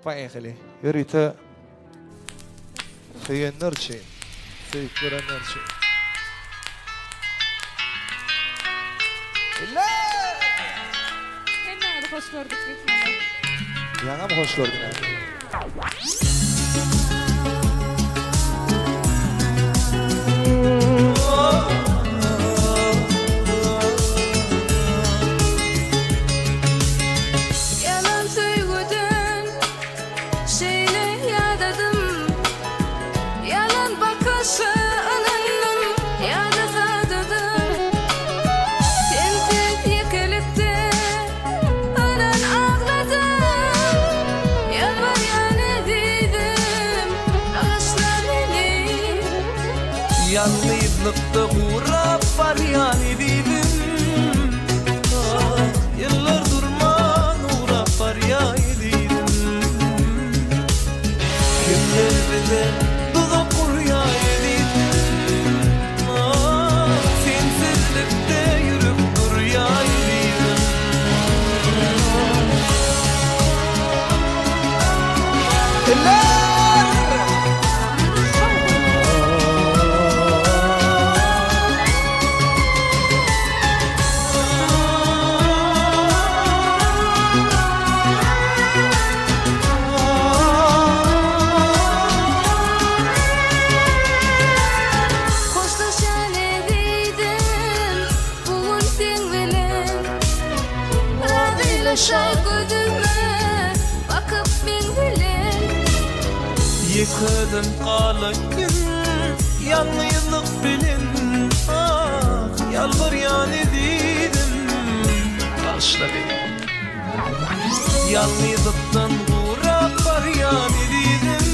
Поехали. Рита. Söyleyenler için. Sevip görenler için. Hemen hoş gördük. Yana mı hoş gördün abi? Yalan söylüdün, şeyle yadadım. Yalan bakışı alındım, yada sadadım. Sensiz yıkılıptı, anan ağladım. Yalvar yani dedim, bağışla beni. Yalnızlıkta uğrap var yani dedim. Yıllar durman uğrap var yani dedim. Günler bize dudak kur yani dedim. Sensizlikte yürüp dur yani dedim. Hoşlaşan ediydim, bugün sen bilen. Radıylaşa gözüme, bakıp ben bilen. Yıkadın kalan gün, yalnızlık bilin. Ah, yalvar yani dedim. Bağışla beni. Yalnızlıktan uğrap var yani dedim.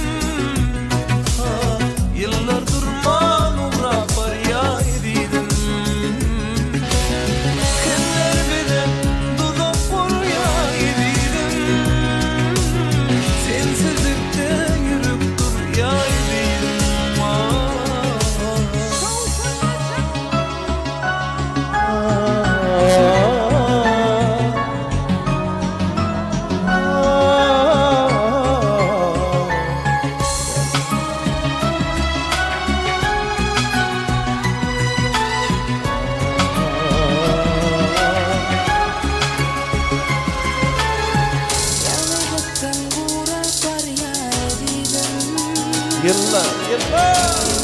Ah, yıllar durman uğrap var yani dedim. Günler bile dudak vur yani dedim. Sensizlikte yürüp dur yani dedim. Yalnızlıktan uğrap var ya dedim. Yıllar.